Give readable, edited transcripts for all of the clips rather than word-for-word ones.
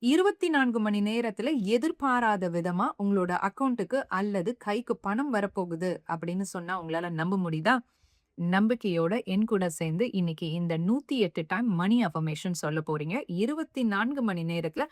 24 மணி நேரத்துல எதிர்பாராத விதமா உங்களோட அக்கவுண்ட்டுக்கு அல்லது கைக்கு பணம் வரப்போகுது அப்படின்னு சொன்னா உங்களால நம்ப முடியுதா? நம்பிக்கையோட என் கூட சேர்ந்து இன்னைக்கு இந்த 108 டைம் மணி அஃபர்மேஷன் சொல்ல போறீங்க. 24 மணி நேரத்துல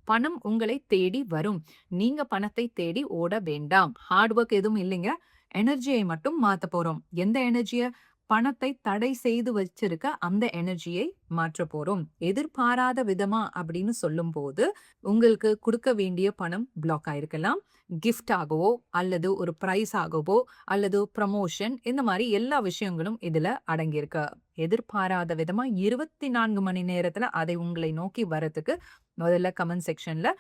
பணம் உங்களை தேடி வரும். நீங்க பணத்தை தேடி ஓட வேண்டாம். ஹார்ட் ஒர்க் எதுவும் இல்லைங்க. எனர்ஜியை மட்டும் மாத்தப் போறோம். எந்த எனர்ஜிய? பணத்தை தடை செய்து வச்சிருக்க அந்த எனர்ஜியை மாற்றப் போறோம். எதிர்பாராத விதமா அப்படின்னு சொல்லும்போது, உங்களுக்கு குடுக்க வேண்டிய பணம் பிளாக் ஆயிருக்கலாம். கிஃப்ட் ஆகவோ, அல்லது ஒரு பிரைஸ் ஆகவோ, அல்லது ப்ரமோஷன் இந்த மாரி எல்லா விஷயங்களும் இதுல அடங்கியிருக்கு. எதிர்பாராத விதமா 24 மணி நேரத்துல அதை உங்களை நோக்கி வரதுக்கு முதல்ல கமெண்ட் செக்ஷன்ல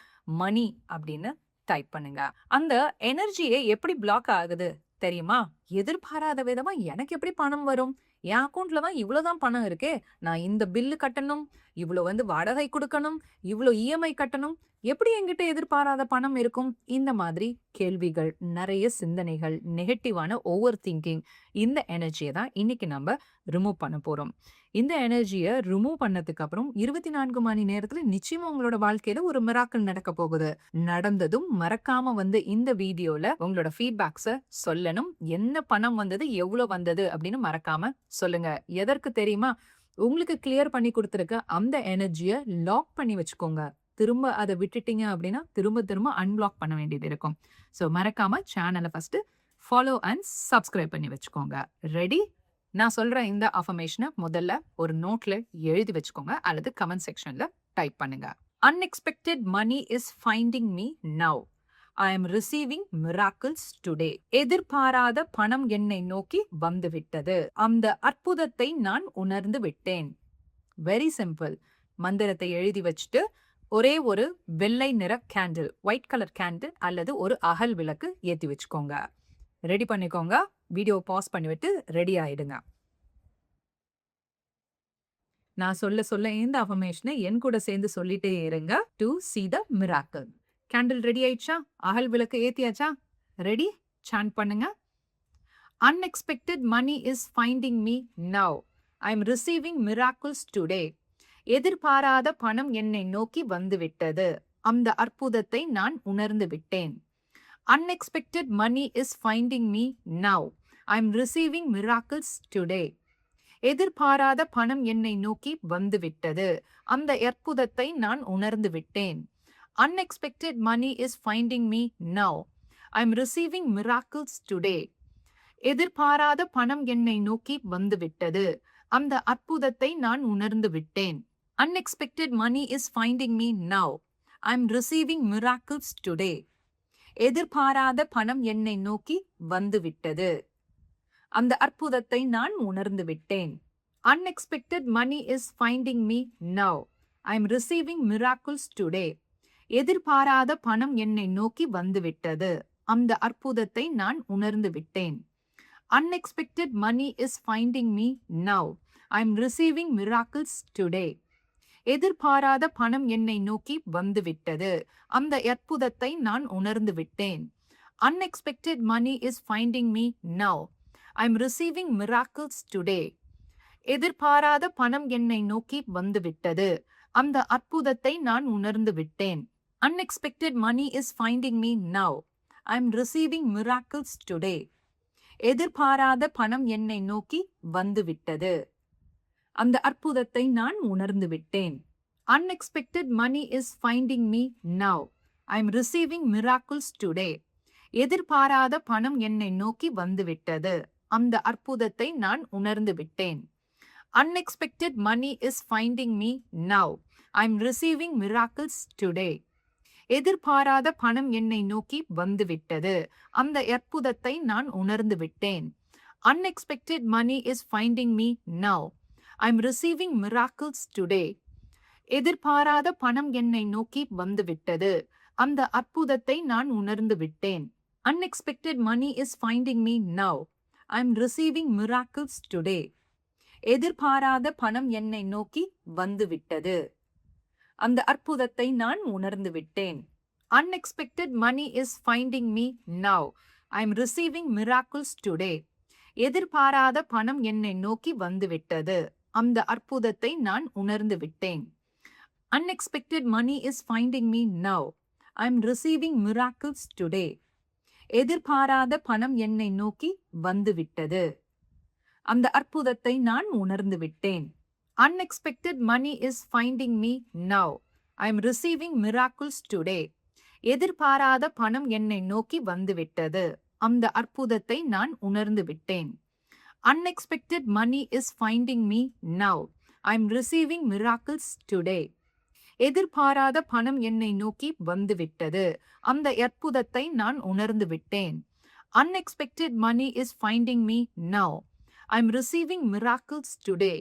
மணி அப்படின்னு டைப் பண்ணுங்க. அந்த எனர்ஜியே எப்படி பிளாக் ஆகுது தெரியுமா? எதிர்பாராத விதமா எனக்கு எப்படி பணம் வரும்? என் அக்கவுண்ட்ல தான் இவ்ளோ தான் பணம் இருக்கே. நான் இந்த பில்லு கட்டணும், இவ்ளோ வாடகை குடுக்கணும், இவ்ளோ இஎம்ஐ கட்டணும். எப்படி என்கிட்ட எதிர்பாராத பணம் இருக்கும்? இந்த மாதிரி கேள்விகள், நெறைய சிந்தனைகள், நெகட்டிவான ஓவர் திங்கிங் இந்த எனர்ஜிய தான் இன்னைக்கு நம்ப ரிமூவ் பண்ண போறோம். இந்த எனர்ஜிய ரிமூவ் பண்ணதுக்கு அப்புறம் 24 மணி நேரத்துல நிச்சயமா உங்களோட வாழ்க்கையில ஒரு மிராக்கிள் நடக்க போகுது. நடந்ததும் மறக்காம இந்த வீடியோல உங்களோட ஃபீட்பேக்ஸ சொல்லணும். என்ன பணம் வந்தது? எவ்ளோ வந்தது? அப்படின்னு மறக்காம சொல்லுங்க. எதற்கு தெரியுமா? உங்களுக்கு கிளியர் பண்ணி குடுத்திருக்க அந்த எனர்ஜிய லாக் பண்ணி வச்சுக்கோங்க. திரும்ப அத விட்டுட்டீங்க அப்படின்னா, திரும்ப திரும்ப அன்பிளாக் பண்ண வேண்டியது இருக்கும். சோ மறக்காம சேனல ஃபர்ஸ்ட் ஃபாலோ அண்ட் சப்ஸ்கிரைப் பண்ணி வச்சுக்கோங்க. ரெடி? நான் சொல்ற இந்த அஃபர்மேஷன முதல்ல ஒரு நோட்ல எழுதி வச்சுக்கோங்க அல்லது கமெண்ட் செக்ஷன்ல டைப் பண்ணுங்க. Unexpected money is finding me now. I am receiving miracles today. எதிர்பாராத பணம் என்னை நோக்கி வந்துவிட்டது. அந்த அற்புதத்தை நான் உணர்ந்து விட்டேன். Very simple. மந்திரத்தை எழுதி வச்சுட்டு ஒரே ஒரு வெள்ளை நிற கேண்டில், ஒயிட் கலர் கேண்டில் அல்லது ஒரு அகல் விளக்கு ஏத்தி வச்சுக்கோங்க. ரெடி பண்ணிக்கோங்க. வீடியோ பாஸ் பண்ணிவிட்டு ரெடி ஆயிடுங்க. நான் சொல்ல சொல்ல இந்த அஃபர்மேஷனை என் கூட சேர்ந்து சொல்லிட்டே இருங்க. To see the miracle. Candle ready ஆயிடுச்சா? அகல் விளக்கு ஏத்தியாச்சா? ரெடி? சாண்ட் பண்ணுங்க. Unexpected money is finding me now. I am receiving miracles today. எதிர்பாராத பணம் என்னை நோக்கி வந்துவிட்டது. அந்த அற்புதத்தை நான் உணர்ந்து விட்டேன். Unexpected money is finding me now. I am receiving miracles today. எதிர்பாராத பணம் என்னை நோக்கி வந்துவிட்டது. அந்த அற்புதத்தை நான் உணர்ந்து விட்டேன். Unexpected money is finding me now. I am receiving miracles today. எதிர்பாராத பணம் என்னை நோக்கி வந்துவிட்டது. அந்த அற்புதத்தை நான் உணர்ந்து விட்டேன். Unexpected money is finding me now. I am receiving miracles today. எதிர்பாராத பணம் என்னை நோக்கி வந்துவிட்டது. அந்த அற்புதத்தை நான் உணர்ந்து விட்டேன். Unexpected money is finding me now. I am receiving miracles today. எதிர்பாராத பணம் என்னை நோக்கி வந்துவிட்டது. அந்த அற்புதத்தை நான் உணர்ந்து விட்டேன். Unexpected money is finding me now. I am receiving miracles today. எதிர்பாராத பணம் என்னை நோக்கி வந்துவிட்டது. அந்த அற்புதத்தை நான் உணர்ந்து விட்டேன். Unexpected money is finding me now. I am receiving miracles today. எதிர்பாராத பணம் என்னை நோக்கி வந்துவிட்டது. அந்த அற்புதத்தை நான் உணர்ந்து விட்டேன். Unexpected money is finding me now. I am receiving miracles today. எதிர்பாராத பணம் என்னை நோக்கி வந்துவிட்டது. அந்த அற்புதத்தை நான் உணர்ந்து விட்டேன். Unexpected money is finding me now. I am receiving miracles today. எதிர்பாராத பணம் என்னை நோக்கி வந்துவிட்டது. அந்த அற்புதத்தை நான் உணர்ந்து விட்டேன். Unexpected money is finding me now. I am receiving miracles today. எதிர்பாராத பணம் என்னை நோக்கி வந்துவிட்டது. அந்த அற்புதத்தை நான் உணர்ந்து விட்டேன். Unexpected money is finding me now. I am receiving miracles today. எதிர்பாராத பணம் என்னை நோக்கி வந்துவிட்டது. அந்த அற்புதத்தை நான் உணர்ந்து விட்டேன். Unexpected money is finding me now. I am receiving miracles today. எதிர்பாராத பணம் என்னை நோக்கி வந்துவிட்டது. அந்த அற்புதத்தை நான் உணர்ந்து விட்டேன். Unexpected money is finding me now. I am receiving miracles today. எதிர்பாராத பணம் என்னை நோக்கி வந்துவிட்டது. அந்த அற்புதத்தை நான் உணர்ந்து விட்டேன். Unexpected money is finding me now. I'm receiving miracles today. எதிர்பாராத பணம் என்னை நோக்கி வந்துவிட்டது. அந்த அற்புதத்தை நான் உணர்ந்து விட்டேன். Unexpected money is finding me now. I'm receiving miracles today. எதிர்பாராத பணம் என்னை நோக்கி வந்துவிட்டது. அந்த அற்புதத்தை நான் உணர்ந்து விட்டேன். Unexpected money is finding me now. I'm receiving miracles today. எதிர்பாராத பணம் என்னை நோக்கி வந்துவிட்டது. அந்த அற்புதத்தை நான் உணர்ந்து விட்டேன். Unexpected money is finding me now. I'm receiving miracles today.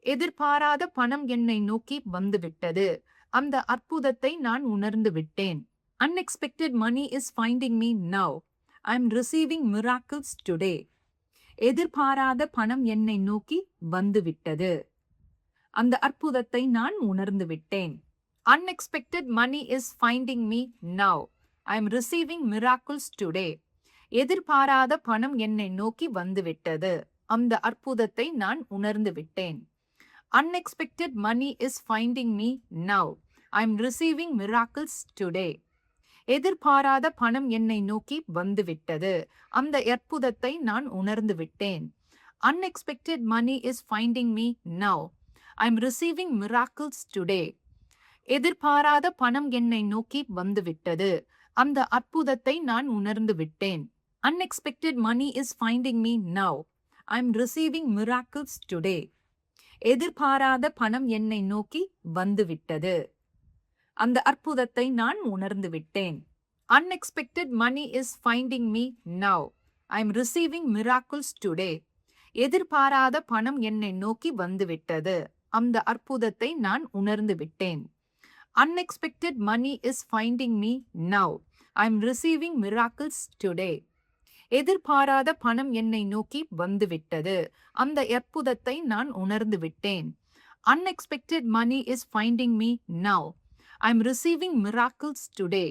எதிர்பாராத பணம் என்னை நோக்கி வந்துவிட்டது. அந்த அற்புதத்தை நான் உணர்ந்து விட்டேன். Unexpected money is finding me now. I'm receiving miracles today. எதிர்பாராத பணம் என்னை நோக்கி வந்துவிட்டது. அந்த அற்புதத்தை நான் உணர்ந்து விட்டேன். Unexpected money is finding me now. I'm receiving miracles today. எதிர்பாராத பணம் என்னை நோக்கி வந்துவிட்டது. அந்த அற்புதத்தை நான் உணர்ந்து விட்டேன். Unexpected money is finding me now. I'm receiving miracles today. எதிர்பாராத பணம் என்னை நோக்கி வந்துவிட்டது. அந்த அற்புதத்தை நான் உணர்ந்து விட்டேன். Unexpected money is finding me now. I'm receiving miracles today. எதிர்பாராத பணம் என்னை நோக்கி வந்துவிட்டது. அந்த அற்புதத்தை நான் உணர்ந்து விட்டேன். Unexpected money is finding me now. I'm receiving miracles today. எதிர்பாராத பணம் என்னை நோக்கி வந்துவிட்டது. அந்த அற்புதத்தை நான் உணர்ந்து விட்டேன். Unexpected money is finding me now. I'm receiving miracles today. எதிர்பாராத பணம் என்னை நோக்கி வந்துவிட்டது. அந்த அற்புதத்தை நான் உணர்ந்து விட்டேன். Unexpected money is finding me now. I'm receiving miracles today. எதிர்பாராத பணம் என்னை நோக்கி வந்துவிட்டது. அந்த அற்புதத்தை நான் உணர்ந்து விட்டேன். Unexpected money is finding me now. I'm receiving miracles today.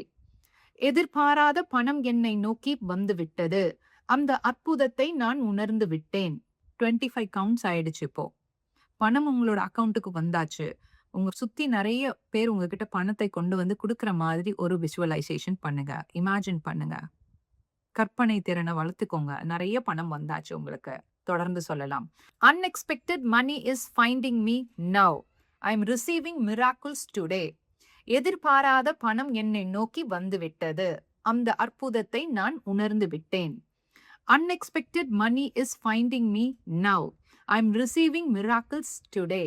எதிர்பாராத பணம் என்னை நோக்கி வந்துவிட்டது. அந்த அற்புதத்தை நான் உணர்ந்து விட்டேன். 25 கவுண்ட்ஸ் ஆயிடுச்சு இப்போ. பணம் உங்களோட அக்கௌண்ட்டுக்கு வந்தாச்சு. உங்க சுத்தி நிறைய பேர் உங்ககிட்ட பணத்தை கொண்டு வந்து கொடுக்குற மாதிரி ஒரு விசுவலைசேஷன் பண்ணுங்க. இமேஜின் பண்ணுங்க. கற்பனை திறனை வளர்த்துக்கோங்க. நிறைய பணம் வந்தாச்சு உங்களுக்கு. தொடர்ந்து சொல்லலாம். Unexpected money is finding me now. I'm receiving miracles today. எதிர்பாராத பணம் என்னை நோக்கி வந்துவிட்டது. அந்த அற்புதத்தை நான் உணர்ந்து விட்டேன். Unexpected money is finding me now. I'm receiving miracles today.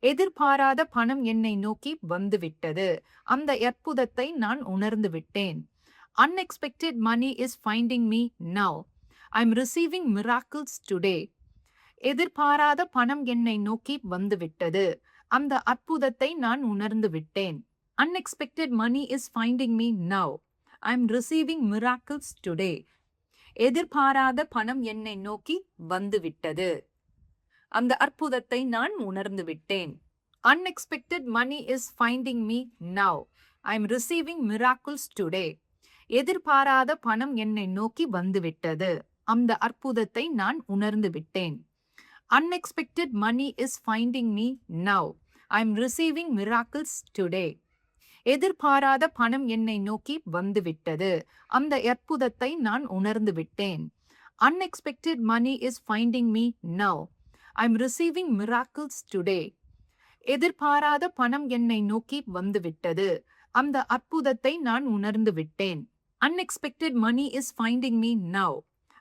எதிர்பாராத பணம் என்னை நோக்கி வந்துவிட்டது. அந்த அற்புதத்தை நான் உணர்ந்து விட்டேன். Unexpected money is finding me now. I'm receiving miracles today. எதிர்பாராத பணம் என்னை நோக்கி வந்துவிட்டது. அந்த அற்புதத்தை நான் உணர்ந்து விட்டேன். Unexpected money is finding me now. I'm receiving miracles today. எதிர்பாராத பணம் என்னை நோக்கி வந்துவிட்டது. அந்த அற்புதத்தை நான் உணர்ந்து விட்டேன். Unexpected money is finding me now. I'm receiving miracles today. எதிர்பாராத பணம் என்னை நோக்கி வந்துவிட்டது. அந்த அற்புதத்தை நான் உணர்ந்து விட்டேன். Unexpected money is finding me now. I'm receiving miracles today. எதிர்பாராத பணம் என்னை நோக்கி வந்துவிட்டது. அந்த அற்புதத்தை நான் உணர்ந்து விட்டேன். Unexpected money is finding me now. I'm receiving miracles today. எதிர்பாராத பணம் என்னை நோக்கி வந்துவிட்டது. அந்த அற்புதத்தை நான் உணர்ந்து விட்டேன். Unexpected money is finding me now.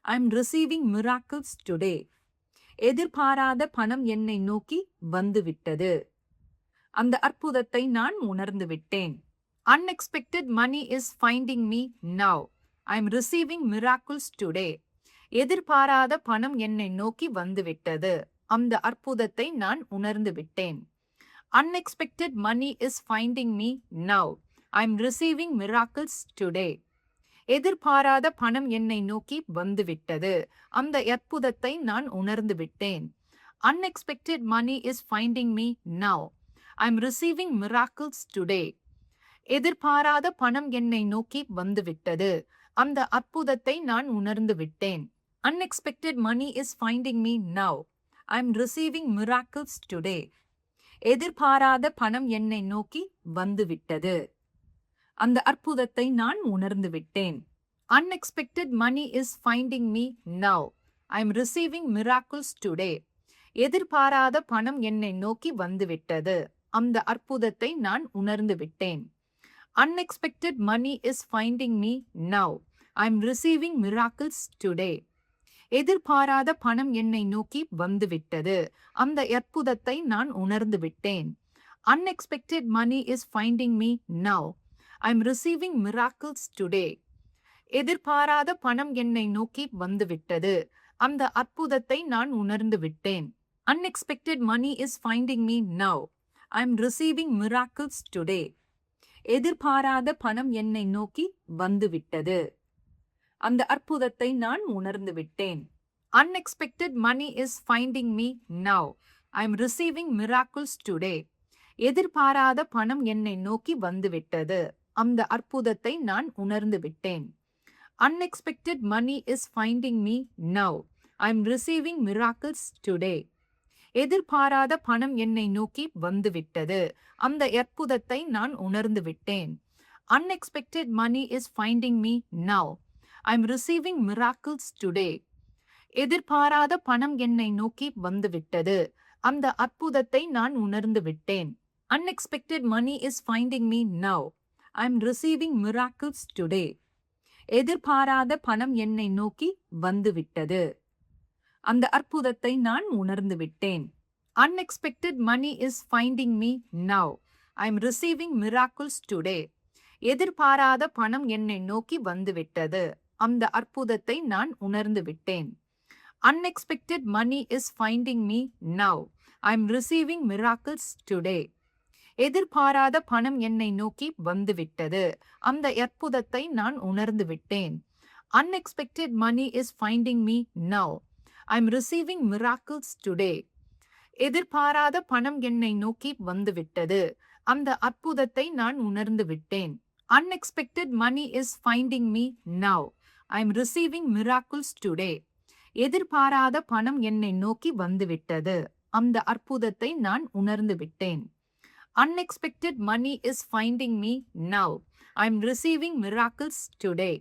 I'm receiving miracles today. எதிர்பாராத பணம் என்னை நோக்கி வந்துவிட்டது. அந்த அற்புதத்தை நான் உணர்ந்து விட்டேன். Unexpected money is finding me now. I'm receiving miracles today. எதிர்பாராத பணம் என்னை நோக்கி வந்துவிட்டது. அந்த அற்புதத்தை நான் உணர்ந்து விட்டேன். Unexpected money is finding me now. I'm receiving miracles today. எதிர்பாராத பணம் என்னை நோக்கி வந்துவிட்டது. அந்த அற்புதத்தை நான் உணர்ந்து விட்டேன். Unexpected money is finding me now. I'm receiving miracles today. எதிர்பாராத பணம் என்னை நோக்கி வந்துவிட்டது. அந்த அற்புதத்தை நான் உணர்ந்து விட்டேன். Unexpected money is finding me now. I'm receiving miracles today. எதிர்பாராத பணம் என்னை நோக்கி வந்துவிட்டது. அந்த அற்புதத்தை நான் உணர்ந்து விட்டேன். Unexpected money is finding me now. I'm receiving miracles today. எதிர்பாராத பணம் என்னை நோக்கி வந்துவிட்டது. அந்த அற்புதத்தை நான் உணர்ந்து விட்டேன். Unexpected money is finding me now. I'm receiving miracles today. எதிர்பாராத பணம் என்னை நோக்கி வந்துவிட்டது. அந்த அற்புதத்தை நான் உணர்ந்து விட்டேன். Unexpected money is finding me now. I'm receiving miracles today. எதிர்பாராத பணம் என்னை நோக்கி வந்துவிட்டது. அந்த அற்புதத்தை நான் உணர்ந்து விட்டேன். Unexpected money is finding me now. I'm receiving miracles today. எதிர்பாராத பணம் என்னை நோக்கி வந்துவிட்டது. அந்த அற்புதத்தை நான் உணர்ந்து விட்டேன். Unexpected money is finding me now. I'm receiving miracles today. எதிர்பாராத பணம் என்னை நோக்கி வந்துவிட்டது. அந்த அற்புதத்தை நான் உணர்ந்து விட்டேன். Unexpected money is finding me now. I'm receiving miracles today. எதிர்பாராத பணம் என்னை நோக்கி வந்துவிட்டது. அந்த அற்புதத்தை நான் உணர்ந்து விட்டேன். Unexpected money is finding me now. I'm receiving miracles today. எதிர்பாராத பணம் என்னை நோக்கி வந்துவிட்டது. அந்த அற்புதத்தை நான் உணர்ந்து விட்டேன். Unexpected money is finding me now. I'm receiving miracles today. எதிர்பாராத பணம் என்னை நோக்கி வந்துவிட்டது. அந்த அற்புதத்தை நான் உணர்ந்து விட்டேன். Unexpected money is finding me now. I'm receiving miracles today. எதிர்பாராத பணம் என்னை நோக்கி வந்துவிட்டது. அந்த அற்புதத்தை நான் உணர்ந்து விட்டேன். Unexpected money is finding me now. I'm receiving miracles today. எதிர்பாராத பணம் என்னை நோக்கி வந்துவிட்டது. அந்த அற்புதத்தை நான் உணர்ந்து விட்டேன். Unexpected money is finding me now. I'm receiving miracles today. எதிர்பாராத பணம் என்னை நோக்கி வந்துவிட்டது. அந்த அற்புதத்தை நான் உணர்ந்து விட்டேன். Unexpected money is finding me now. I'm receiving miracles today. எதிர்பாராத பணம் என்னை நோக்கி வந்துவிட்டது. அந்த அற்புதத்தை நான் உணர்ந்து விட்டேன். Unexpected money is finding me now. I'm receiving miracles today.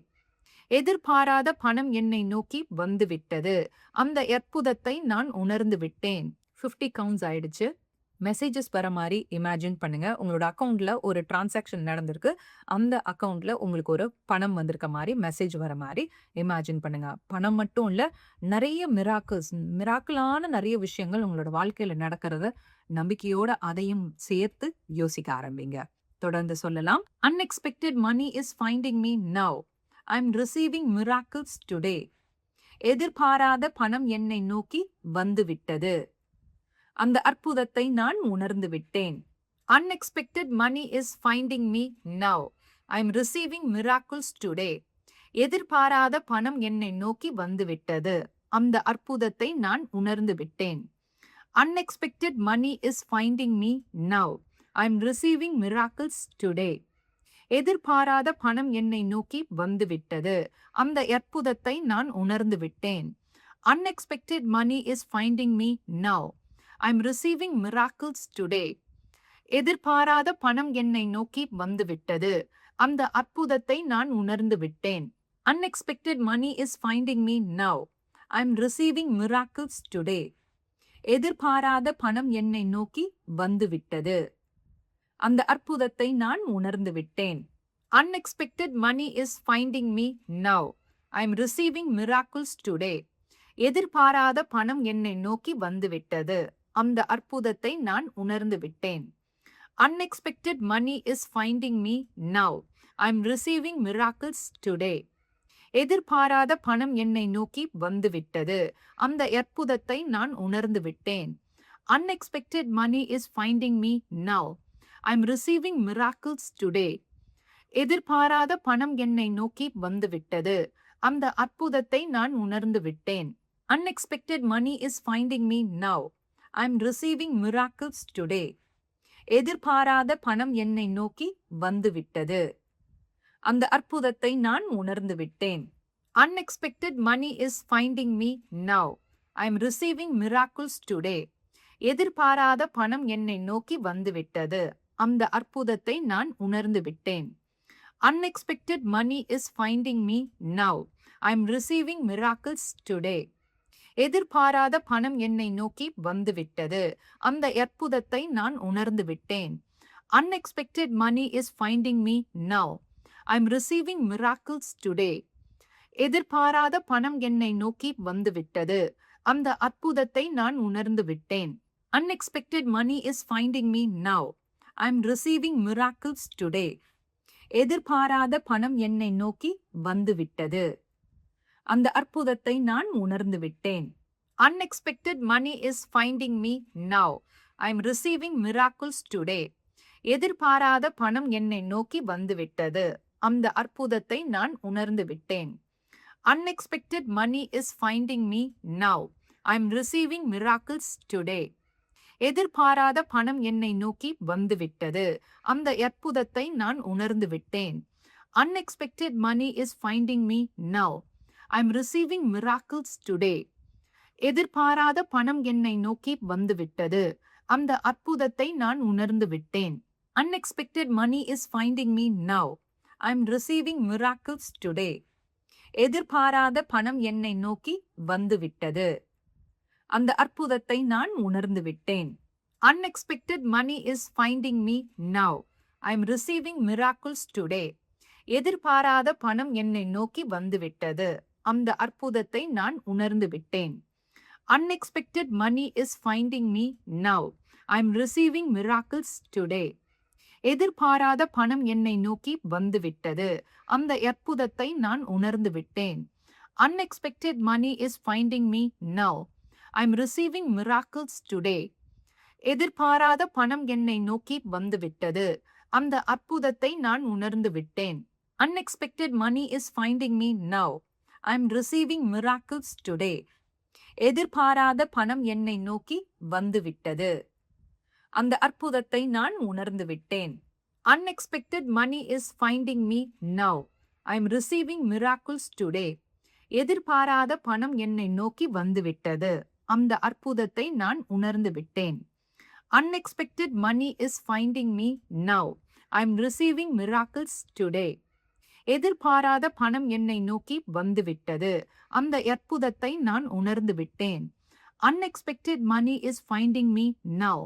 எதிர்பாராத பணம் என்னை நோக்கி வந்துவிட்டது. அந்த அற்புதத்தை நான் உணர்ந்து விட்டேன். 50 கவுண்ட்ஸ் ஆயிடுச்சு. மெசேஜஸ் வர மாதிரி இமேஜின் பண்ணுங்க. உங்களோட அக்கௌண்ட்ல ஒரு டிரான்சாக்ஷன் நடந்திருக்கு. அந்த அக்கௌண்ட்ல உங்களுக்கு ஒரு பணம் வந்திருக்க மாதிரி மெசேஜ் வர மாதிரி இமேஜின் பண்ணுங்க. பணம் மட்டும் இல்ல, நிறைய மிராக்கிளான நிறைய விஷயங்கள் உங்களோட வாழ்க்கையில நடக்கிறத நம்பிக்கையோட அதையும் சேர்த்து யோசிக்க ஆரம்பிங்க. தொடர்ந்து சொல்லலாம். Unexpected money is finding me now. I'm receiving miracles today. எதிர்பாராத பணம் என்னை நோக்கி வந்துவிட்டது. அந்த அற்புதத்தை நான் உணர்ந்து விட்டேன். Unexpected money is finding me now. I'm receiving miracles today. எதிர்பாராத பணம் என்னை நோக்கி வந்துவிட்டது. அந்த அற்புதத்தை நான் உணர்ந்து விட்டேன். Unexpected money is finding me now. I'm receiving miracles today. எதிர்பாராத பணம் என்னை நோக்கி வந்துவிட்டது. அந்த அற்புதத்தை நான் உணர்ந்து விட்டேன். Unexpected money is finding me now. I'm receiving miracles today. எதிர்பாராத பணம் என்னை நோக்கி வந்துவிட்டது. அந்த அற்புதத்தை நான் உணர்ந்து விட்டேன். Unexpected money is finding me now. I'm receiving miracles today. எதிர்பாராத பணம் என்னை நோக்கி வந்துவிட்டது. அந்த அற்புதத்தை நான் உணர்ந்து விட்டேன். Unexpected money is finding me now. I'm receiving miracles today. எதிர்பாராத பணம் என்னை நோக்கி வந்துவிட்டது. அந்த அற்புதத்தை நான் உணர்ந்து விட்டேன். Unexpected money is finding me now. I'm receiving miracles today. எதிர்பாராத பணம் என்னை நோக்கி வந்துவிட்டது. அந்த அற்புதத்தை நான் உணர்ந்து விட்டேன். Unexpected money is finding me now. I'm receiving miracles today. எதிர்பாராத பணம் என்னை நோக்கி வந்துவிட்டது. அந்த அற்புதத்தை நான் உணர்ந்து விட்டேன். Unexpected money is finding me now. I'm receiving miracles today. எதிர்பாராத பணம் என்னை நோக்கி வந்துவிட்டது. அந்த அற்புதத்தை நான் உணர்ந்து விட்டேன். Unexpected money is finding me now. I'm receiving miracles today. எதிர்பாராத பணம் என்னை நோக்கி வந்துவிட்டது. அந்த அற்புதத்தை நான் உணர்ந்து விட்டேன். Unexpected money is finding me now. I'm receiving miracles today. எதிர்பாராத பணம் என்னை நோக்கி வந்துவிட்டது. அந்த அற்புதத்தை நான் உணர்ந்து விட்டேன். Unexpected money is finding me now. I'm receiving miracles today. எதிர்பாராத பணம் என்னை நோக்கி வந்துவிட்டது. அந்த அற்புதத்தை நான் உணர்ந்து விட்டேன். Unexpected money is finding me now. I'm receiving miracles today. எதிர்பாராத பணம் என்னை நோக்கி வந்துவிட்டது. அந்த அற்புதத்தை நான் உணர்ந்து விட்டேன். Unexpected money is finding me now. I'm receiving miracles today. எதிர்பாராத பணம் என்னை நோக்கி வந்துவிட்டது. அந்த அற்புதத்தை நான் உணர்ந்து விட்டேன். Unexpected money is finding me now. I'm receiving miracles today. எதிர்பாராத பணம் என்னை நோக்கி வந்துவிட்டது. அந்த அற்புதத்தை நான் உணர்ந்து விட்டேன். Unexpected money is finding me now. I'm receiving miracles today. எதிர்பாராத பணம் என்னை நோக்கி வந்துவிட்டது. அந்த அற்புதத்தை நான் உணர்ந்து விட்டேன். Unexpected money is finding me now. I'm receiving miracles today. எதிர்பாராத பணம் என்னை நோக்கி வந்துவிட்டது. அந்த அற்புதத்தை நான் உணர்ந்து விட்டேன். Unexpected money is finding me now. I'm receiving miracles today. எதிர்பாராத பணம் என்னை நோக்கி வந்துவிட்டது. அந்த அற்புதத்தை நான் உணர்ந்து விட்டேன். Unexpected money is finding me now. I'm receiving miracles today. எதிர்பாராத பணம் என்னை நோக்கி வந்துவிட்டது. அந்த அற்புதத்தை நான் உணர்ந்து விட்டேன். Unexpected money is finding me now. I'm receiving miracles today. எதிர்பாராத பணம் என்னை நோக்கி வந்துவிட்டது. அந்த அற்புதத்தை நான் உணர்ந்து விட்டேன். Unexpected money is finding me now. I'm receiving miracles today. எதிர்பாராத பணம் என்னை நோக்கி வந்துவிட்டது. அந்த அற்புதத்தை நான் உணர்ந்து விட்டேன். Unexpected money is finding me now. I'm receiving miracles today. எதிர்பாராத பணம் என்னை நோக்கி வந்துவிட்டது. அந்த அற்புதத்தை நான் உணர்ந்து விட்டேன். Unexpected money is finding me now. I'm receiving miracles today. எதிர்பாராத பணம் என்னை நோக்கி வந்துவிட்டது. அந்த அற்புதத்தை நான் உணர்ந்து விட்டேன். Unexpected money is finding me now.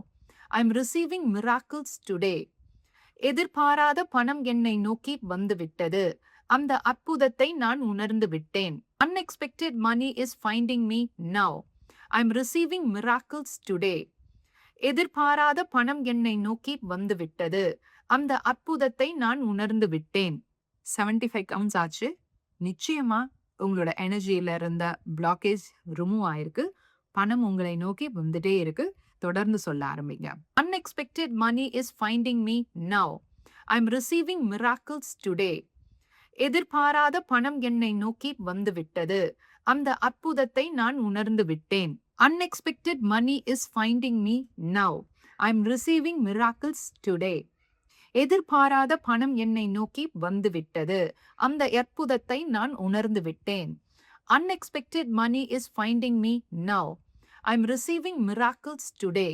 I'm receiving miracles today. எதிர்பாராத பணம் என்னை நோக்கி வந்துவிட்டது. அந்த அற்புதத்தை நான் உணர்ந்து விட்டேன். Unexpected money is finding me now. I'm receiving miracles today. எதிர்பாராத பணம் என்னை நோக்கி வந்துவிட்டது. அந்த அற்புதத்தை நான் உணர்ந்து விட்டேன். 75 கவுண்ட்ஸ் ஆச்சு. நிச்சயமா உங்களோட எனர்ஜியில இருந்த பிளாக்கேஜ் ரிமூவ் ஆயிருக்கு. பணம் உங்களை நோக்கி வந்துட்டே இருக்கு. தொடர்ந்து சொல்ல ஆரம்பிங்க. Unexpected money is finding me now. I'm receiving miracles today. எதிர்பாராத பணம் என்னை நோக்கி வந்துவிட்டது. அந்த அற்புதத்தை நான் உணர்ந்து விட்டேன். Unexpected money is finding me now. I'm receiving miracles today. எதிர்பாராத பணம் என்னை நோக்கி வந்துவிட்டது. அந்த அற்புதத்தை நான் உணர்ந்து விட்டேன். Unexpected money is finding me now. I'm receiving miracles today.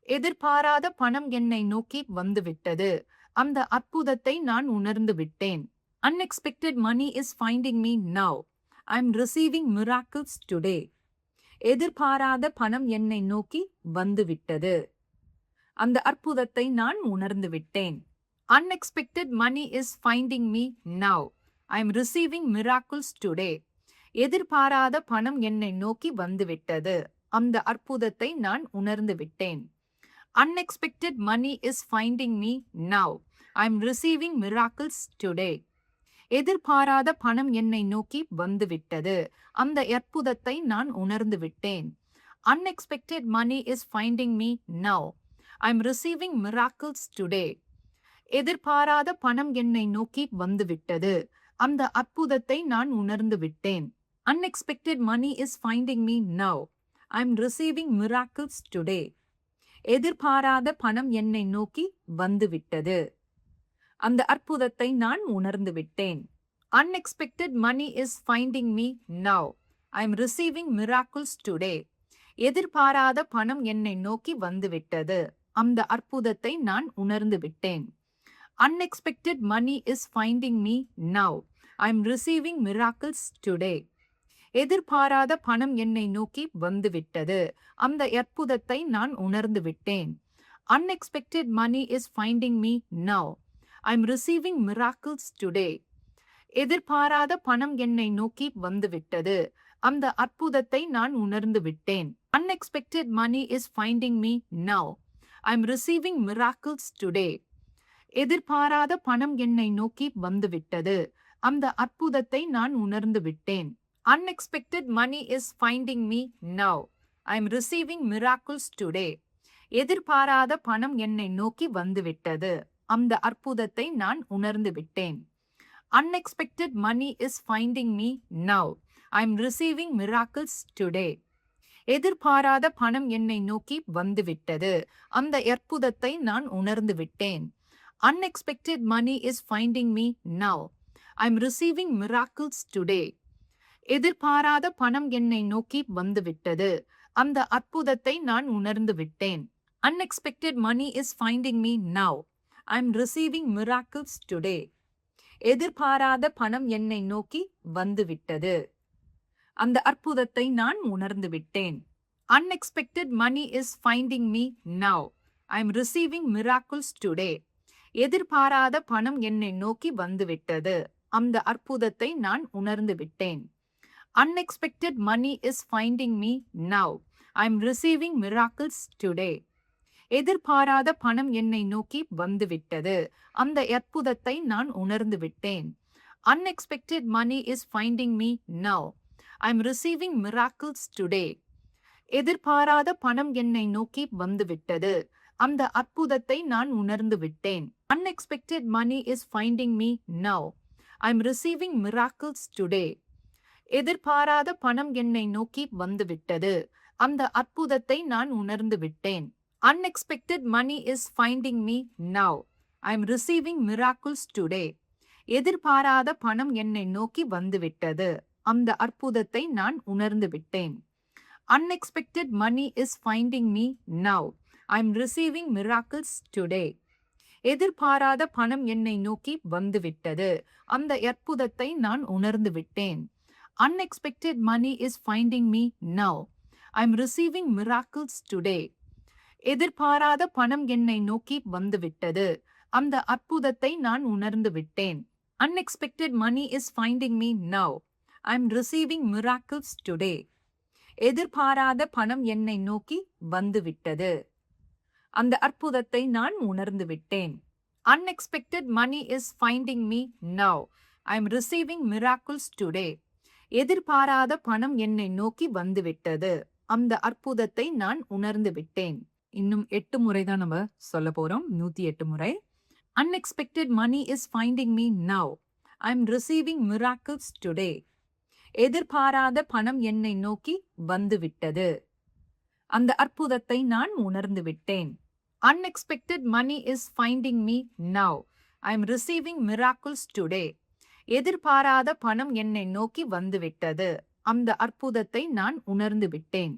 எதிர்பாராத பணம் என்னை நோக்கி வந்துவிட்டது. அந்த அற்புதத்தை நான் உணர்ந்து விட்டேன். Unexpected money is finding me now. I'm receiving miracles today. எதிர்பாராத பணம் என்னை நோக்கி வந்துவிட்டது. அந்த அற்புதத்தை நான் உணர்ந்து விட்டேன். Unexpected money is finding me now. I'm receiving miracles today. எதிர்பாராத பணம் என்னை நோக்கி வந்துவிட்டது. அந்த அற்புதத்தை நான் உணர்ந்து விட்டேன். Unexpected money is finding me now. I'm receiving miracles today. எதிர்பாராத பணம் என்னை நோக்கி வந்துவிட்டது. அந்த அற்புதத்தை நான் உணர்ந்து விட்டேன். Unexpected money is finding me now. I'm receiving miracles today. எதிர்பாராத பணம் என்னை நோக்கி வந்துவிட்டது. அந்த அற்புதத்தை நான் உணர்ந்து விட்டேன். Unexpected money is finding me now. I'm receiving miracles today. எதிர்பாராத பணம் என்னை நோக்கி வந்துவிட்டது. அந்த அற்புதத்தை நான் உணர்ந்து விட்டேன். Unexpected money is finding me now. I'm receiving miracles today. எதிர்பாராத பணம் என்னை நோக்கி வந்துவிட்டது. அந்த அற்புதத்தை நான் உணர்ந்து விட்டேன். Unexpected money is finding me now. I'm receiving miracles today. எதிர்பாராத பணம் என்னை நோக்கி வந்துவிட்டது. அந்த அற்புதத்தை நான் உணர்ந்து விட்டேன். Unexpected money is finding me now. I'm receiving miracles today. எதிர்பாராத பணம் என்னை நோக்கி வந்துவிட்டது. அந்த அற்புதத்தை நான் உணர்ந்து விட்டேன். Unexpected money is finding me now. I'm receiving miracles today. எதிர்பாராத பணம் என்னை நோக்கி வந்துவிட்டது. அந்த அற்புதத்தை நான் உணர்ந்து விட்டேன். Unexpected money is finding me now. I'm receiving miracles today. எதிர்பாராத பணம் என்னை நோக்கி வந்துவிட்டது. அந்த அற்புதத்தை நான் உணர்ந்து விட்டேன். Unexpected money is finding me now. I'm receiving miracles today. எதிர்பாராத பணம் என்னை நோக்கி வந்துவிட்டது. அந்த அற்புதத்தை நான் உணர்ந்து விட்டேன். Unexpected money is finding me now. I'm receiving miracles today. எதிர்பாராத பணம் என்னை நோக்கி வந்துவிட்டது. அந்த அற்புதத்தை நான் உணர்ந்து விட்டேன். Unexpected money is finding me now. I'm receiving miracles today. எதிர்பாராத பணம் என்னை நோக்கி வந்துவிட்டது. அந்த அற்புதத்தை நான் உணர்ந்து விட்டேன். Unexpected money is finding me now. I'm receiving miracles today. எதிர்பாராத பணம் என்னை நோக்கி வந்துவிட்டது. அந்த அற்புதத்தை நான் உணர்ந்து விட்டேன். Unexpected money is finding me now. I'm receiving miracles today. எதிர்பாராத பணம் என்னை நோக்கி வந்துவிட்டது. அந்த அற்புதத்தை நான் உணர்ந்து விட்டேன். Unexpected money is finding me now. I'm receiving miracles today. எதிர்பாராத பணம் என்னை நோக்கி வந்துவிட்டது. அந்த அற்புதத்தை நான் உணர்ந்து விட்டேன். Unexpected money is finding me now. I'm receiving miracles today. எதிர்பாராத பணம் என்னை நோக்கி வந்துவிட்டது. அந்த அற்புதத்தை நான் உணர்ந்து விட்டேன். Unexpected money is finding me now. I'm receiving miracles today. எதிர்பாராத பணம் என்னை நோக்கி வந்துவிட்டது. அந்த அற்புதத்தை நான் உணர்ந்து விட்டேன். Unexpected money is finding me now. I'm receiving miracles today. எதிர்பாராத பணம் என்னை நோக்கி வந்துவிட்டது. அந்த அற்புதத்தை நான் உணர்ந்து விட்டேன். Unexpected money is finding me now. I'm receiving miracles today. எதிர்பாராத பணம் என்னை நோக்கி வந்துவிட்டது. அந்த அற்புதத்தை நான் உணர்ந்து விட்டேன். Unexpected money is finding me now. I'm receiving miracles today. எதிர்பாராத பணம் என்னை நோக்கி வந்துவிட்டது. அந்த அற்புதத்தை நான் உணர்ந்து விட்டேன். Unexpected money is finding me now. I'm receiving miracles today. எதிர்பாராத பணம் என்னை நோக்கி வந்துவிட்டது. அந்த அற்புதத்தை நான் உணர்ந்து விட்டேன். இன்னும் 8 முறை தான் நம்ம சொல்ல போறோம். 108 முறை. Unexpected money is finding me now. I'm receiving miracles today. எதிர்பாராத பணம் என்னை நோக்கி வந்துவிட்டது. அந்த அற்புதத்தை நான் உணர்ந்து விட்டேன். Unexpected money is finding me now. I'm receiving miracles today. எதிர்பாராத பணம் என்னை நோக்கி வந்துவிட்டது. அந்த அற்புதத்தை நான் உணர்ந்து விட்டேன்.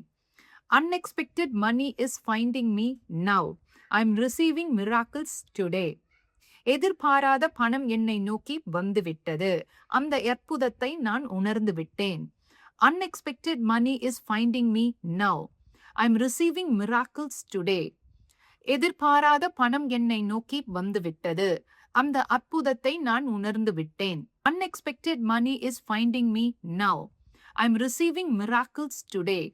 Unexpected money is finding me now. I'm receiving miracles today. எதிர்பாராத பணம் என்னை நோக்கி வந்துவிட்டது. அந்த அற்புதத்தை நான் உணர்ந்து விட்டேன். Unexpected money is finding me now. I'm receiving miracles today. எதிர்பாராத பணம் என்னை நோக்கி வந்துவிட்டது. அந்த அற்புதத்தை நான் உணர்ந்து விட்டேன். Unexpected money is finding me now. I'm receiving miracles today.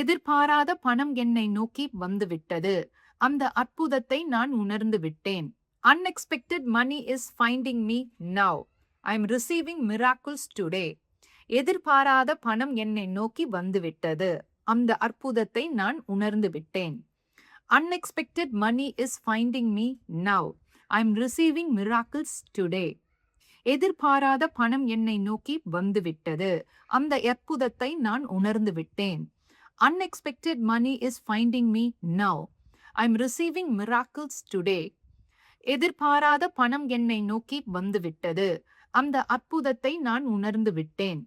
எதிர்பாராத பணம் என்னை நோக்கி வந்துவிட்டது. அந்த அற்புதத்தை நான் உணர்ந்து விட்டேன். Unexpected money is finding me now. I'm receiving miracles today. எதிர்பாராத பணம் என்னை நோக்கி வந்துவிட்டது. அந்த அற்புதத்தை நான் உணர்ந்து விட்டேன். Unexpected money is finding me now. I'm receiving miracles today. எதிர்பாராத பணம் என்னை நோக்கி வந்துவிட்டது. அந்த அற்புதத்தை நான் உணர்ந்து விட்டேன். Unexpected money is finding me now. I'm receiving miracles today. எதிர்பாராத பணம் என்னை நோக்கி வந்துவிட்டது. அந்த அற்புதத்தை நான் உணர்ந்து விட்டேன்.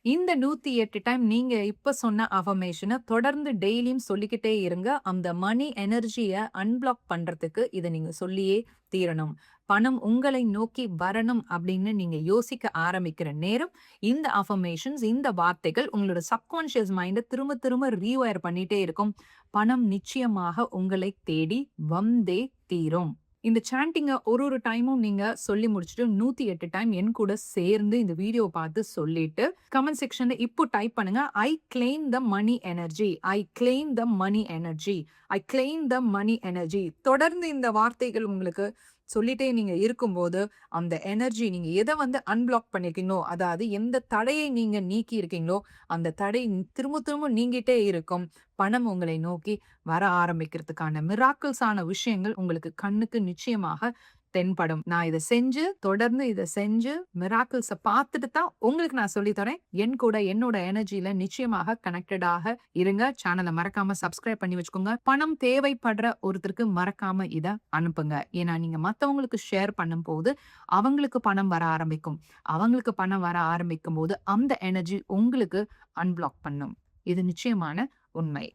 இந்த 108 டைம் நீங்க இப்ப சொன்ன அஃபர்மேஷன தொடர்ந்து டெய்லியும் சொல்லிக்கிட்டே இருங்க. அந்த மணி எனர்ஜிய அன்பிளாக் பண்றதுக்கு இத நீங்க சொல்லியே தீரணும். பணம் உங்களை நோக்கி வரணும் அப்படின்னு நீங்க யோசிக்க ஆரம்பிக்கிற நேரம், இந்த அஃபர்மேஷன்ஸ், இந்த வார்த்தைகள் உங்களோட சப்கான்ஷியஸ் மைண்ட திரும்ப திரும்ப ரீவயர் பண்ணிட்டே இருக்கும். பணம் நிச்சயமாக உங்களை தேடி வந்தே தீரும். இந்த சாண்டிங்க ஒரு டைமும் நீங்க சொல்லி முடிச்சுட்டு 108 டைம் என் கூட சேர்ந்து இந்த வீடியோ பார்த்து சொல்லிட்டு கமெண்ட் செக்ஷன்ல இப்போ டைப் பண்ணுங்க. I claim the money energy. I claim the money energy. I claim the money energy. தொடர்ந்து இந்த வார்த்தைகள் உங்களுக்கு சொல்லிட்டே நீங்க இருக்கும்போது, அந்த எனர்ஜி நீங்க எத அன்பிளாக் பண்ணியிருக்கீங்களோ, அதாவது எந்த தடையை நீங்க நீக்கி இருக்கீங்களோ, அந்த தடை திரும்ப திரும்ப நீங்கிட்டே இருக்கும். பணம் உங்களை நோக்கி வர ஆரம்பிக்கிறதுக்கான மிராக்கிள்ஸான விஷயங்கள் உங்களுக்கு கண்ணுக்கு நிச்சயமாக தென்படும். நான் இத செஞ்சு, தொடர்ந்து இத செஞ்சு மிராக்கிள்ஸ பார்த்துட்டு தான் உங்களுக்கு நான் சொல்லி தரேன். என் கூட என்னோட எனர்ஜில நிச்சயமாக கனெக்டடாக இருங்க. சேனல மறக்காம சப்ஸ்கிரைப் பண்ணி வச்சுக்கோங்க. பணம் தேவைப்படுற ஒருத்தருக்கு மறக்காம இத அனுப்புங்க. ஏன்னா நீங்க மத்தவங்களுக்கு ஷேர் பண்ணும்போது, அவங்களுக்கு பணம் வர ஆரம்பிக்கும். அவங்களுக்கு பணம் வர ஆரம்பிக்கும்போது, அந்த எனர்ஜி உங்களுக்கு அன்பிளாக் பண்ணும். இது நிச்சயமான உண்மை.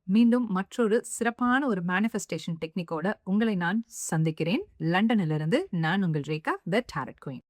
மீண்டும் மற்றொரு சிறப்பான ஒரு மேனிஃபெஸ்டேஷன் டெக்னிக்கோட உங்களை நான் சந்திக்கிறேன். லண்டனிலிருந்து நான் உங்கள் ரேகா, த டாரட் குயின்.